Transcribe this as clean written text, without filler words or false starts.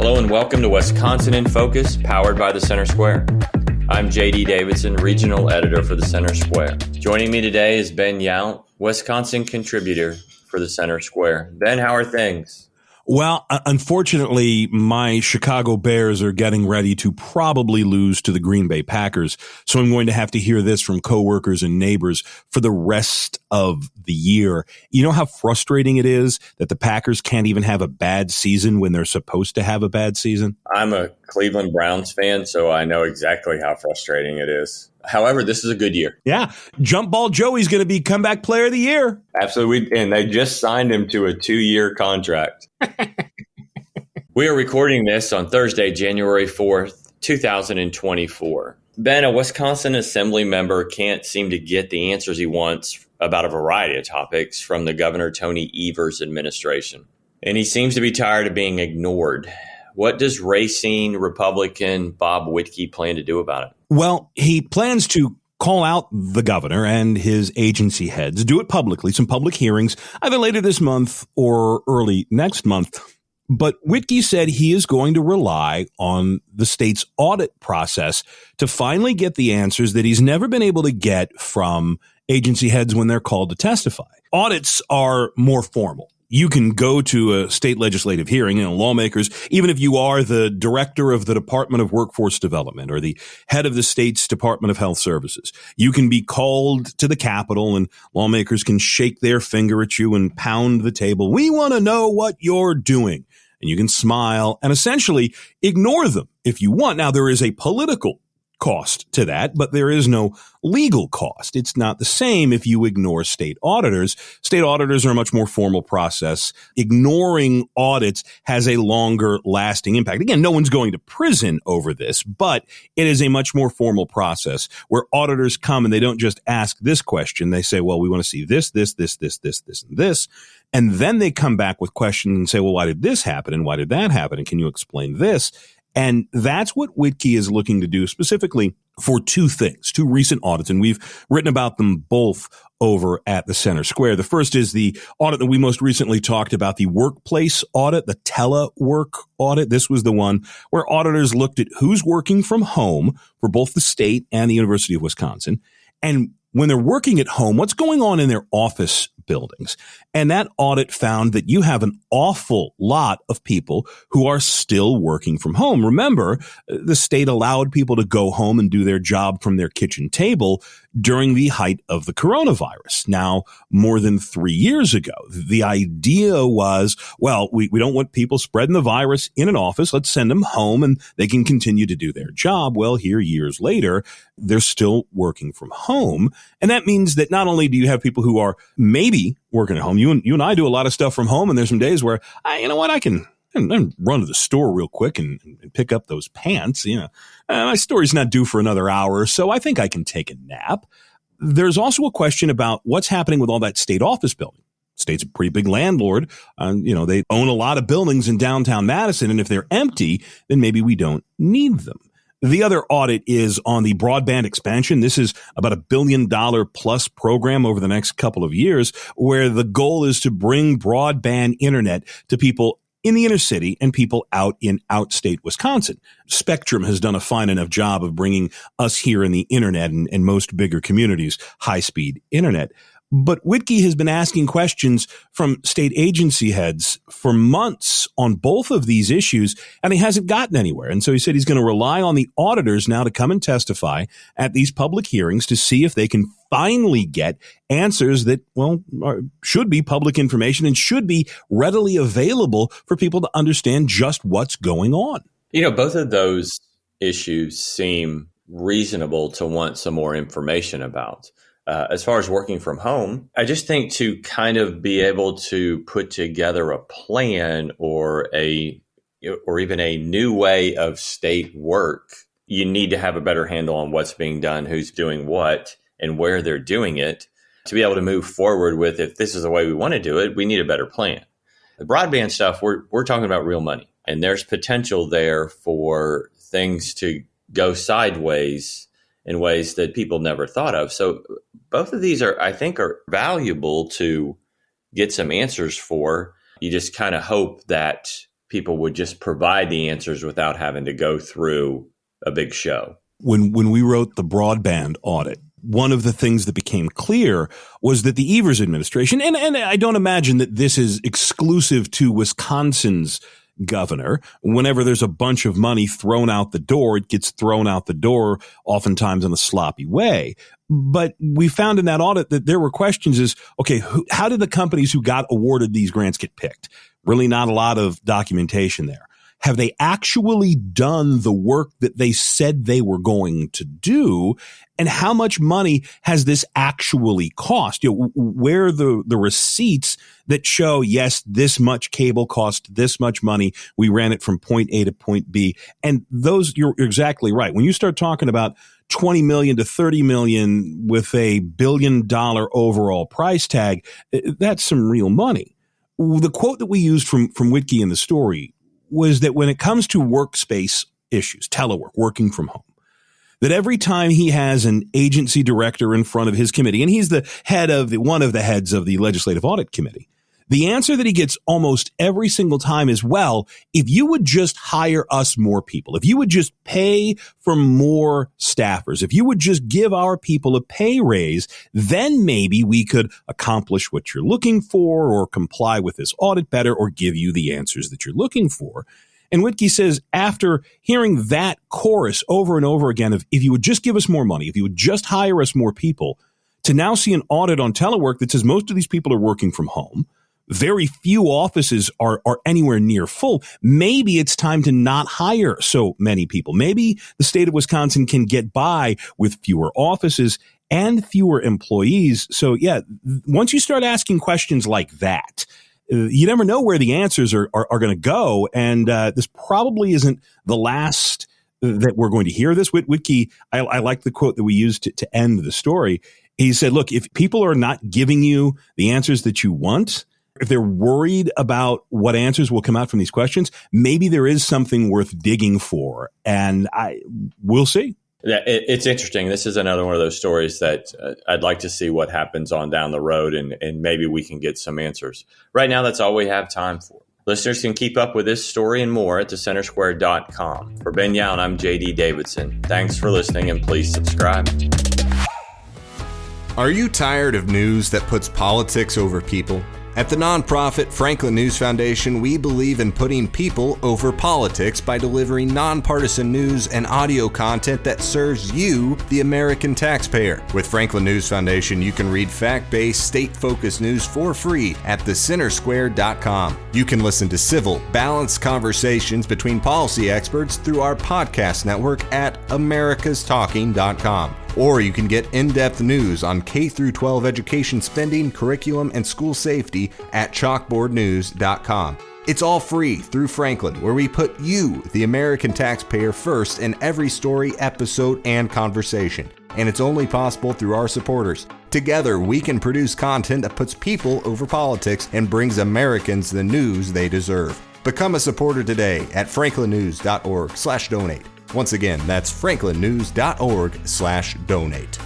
Hello and welcome to Wisconsin in Focus, powered by the Center Square. I'm JD Davidson, Regional Editor for the Center Square. Joining me today is Ben Yount, Wisconsin contributor for the Center Square. Ben, how are things? Well, unfortunately, my Chicago Bears are getting ready to probably lose to the Green Bay Packers. So I'm going to have to hear this from coworkers and neighbors for the rest of the year. You know how frustrating it is that the Packers can't even have a bad season when they're supposed to have a bad season? I'm a Cleveland Browns fan, so I know exactly how frustrating it is. However, this is a good year. Yeah. Jump Ball Joey's going to be comeback player of the year. Absolutely. And they just signed him to a 2-year contract. We are recording this on Thursday, January 4th, 2024. Ben, a Wisconsin Assembly member can't seem to get the answers he wants about a variety of topics from the Governor Tony Evers administration. And he seems to be tired of being ignored. What does R-Racine Republican Bob Wittke plan to do about it? Well, he plans to call out the governor and his agency heads, do it publicly, some public hearings, either later this month or early next month. But Wittke said he is going to rely on the state's audit process to finally get the answers that he's never been able to get from agency heads when they're called to testify. Audits are more formal. You can go to a state legislative hearing, lawmakers, even if you are the director of the Department of Workforce Development or the head of the state's Department of Health Services. You can be called to the Capitol and lawmakers can shake their finger at you and pound the table. We want to know what you're doing. And you can smile and essentially ignore them if you want. Now, there is a political cost to that, but there is no legal cost. It's not the same if you ignore state auditors. State auditors are a much more formal process. Ignoring audits has a longer lasting impact. Again, no one's going to prison over this, but it is a much more formal process where auditors come and they don't just ask this question. They say, well, we want to see this, and this. And then they come back with questions and say, well, why did this happen? And why did that happen? And can you explain this? And that's what Wittke is looking to do specifically for two things, two recent audits. And we've written about them both over at the Center Square. The first is the audit that we most recently talked about, the workplace audit, the telework audit. This was the one where auditors looked at who's working from home for both the state and the University of Wisconsin. And when they're working at home, what's going on in their office buildings? And that audit found that you have an awful lot of people who are still working from home. Remember, the state allowed people to go home and do their job from their kitchen table during the height of the coronavirus. Now, more than 3 years ago, the idea was, well, we don't want people spreading the virus in an office. Let's send them home and they can continue to do their job. Well, here, years later, they're still working from home. And that means that not only do you have people who are maybe working at home, you and I do a lot of stuff from home, and there's some days where, I can run to the store real quick and pick up those pants. My story's not due for another hour, so I think I can take a nap. There's also a question about what's happening with all that state office building. State's a pretty big landlord. They own a lot of buildings in downtown Madison, and if they're empty, then maybe we don't need them. The other audit is on the broadband expansion. This is about $1 billion plus program over the next couple of years, where the goal is to bring broadband internet to people in the inner city and people out in outstate Wisconsin. Spectrum has done a fine enough job of bringing us here in the internet and most bigger communities high-speed internet. But Wittke has been asking questions from state agency heads for months on both of these issues, and he hasn't gotten anywhere. And so he said he's going to rely on the auditors now to come and testify at these public hearings to see if they can finally get answers that, should be public information and should be readily available for people to understand just what's going on. Both of those issues seem reasonable to want some more information about. As far as working from home, I just think to kind of be able to put together a plan or even a new way of state work, you need to have a better handle on what's being done, who's doing what, and where they're doing it. To be able to move forward with, if this is the way we want to do it, we need a better plan. The broadband stuff, we're talking about real money, and there's potential there for things to go sideways in ways that people never thought of. So both of these I think are valuable to get some answers for. You just kind of hope that people would just provide the answers without having to go through a big show. When we wrote the broadband audit, one of the things that became clear was that the Evers administration, and I don't imagine that this is exclusive to Wisconsin's governor, whenever there's a bunch of money thrown out the door, it gets thrown out the door, oftentimes in a sloppy way. But we found in that audit that there were questions is, okay, how did the companies who got awarded these grants get picked? Really not a lot of documentation there. Have they actually done the work that they said they were going to do? And how much money has this actually cost? Where are the receipts that show, yes, this much cable cost this much money. We ran it from point A to point B. And those, you're exactly right. When you start talking about 20 million to 30 million with $1 billion overall price tag, that's some real money. The quote that we used from Wittke in the story was that when it comes to workspace issues, telework, working from home, that every time he has an agency director in front of his committee, and he's the head of one of the heads of the Legislative Audit Committee, the answer that he gets almost every single time is, well, if you would just hire us more people, if you would just pay for more staffers, if you would just give our people a pay raise, then maybe we could accomplish what you're looking for or comply with this audit better or give you the answers that you're looking for. And Wittke says, after hearing that chorus over and over again of, if you would just give us more money, if you would just hire us more people, to now see an audit on telework that says most of these people are working from home, very few offices are anywhere near full. Maybe it's time to not hire so many people. Maybe the state of Wisconsin can get by with fewer offices and fewer employees. So yeah, once you start asking questions like that, you never know where the answers are going to go. And this probably isn't the last that we're going to hear this. Wittke, I like the quote that we used to end the story. He said, look, if people are not giving you the answers that you want, if they're worried about what answers will come out from these questions, maybe there is something worth digging for. And we'll see. Yeah, it's interesting. This is another one of those stories that I'd like to see what happens on down the road, and maybe we can get some answers. Right now, that's all we have time for. Listeners can keep up with this story and more at thecentersquare.com. For Ben Youn, I'm JD Davidson. Thanks for listening, and please subscribe. Are you tired of news that puts politics over people? At the nonprofit Franklin News Foundation, we believe in putting people over politics by delivering nonpartisan news and audio content that serves you, the American taxpayer. With Franklin News Foundation, you can read fact-based, state-focused news for free at thecentersquare.com. You can listen to civil, balanced conversations between policy experts through our podcast network at americastalking.com. Or you can get in-depth news on K-12 education spending, curriculum, and school safety at chalkboardnews.com. It's all free through Franklin, where we put you, the American taxpayer, first in every story, episode, and conversation. And it's only possible through our supporters. Together, we can produce content that puts people over politics and brings Americans the news they deserve. Become a supporter today at franklinnews.org/donate. Once again, that's franklinnews.org/donate.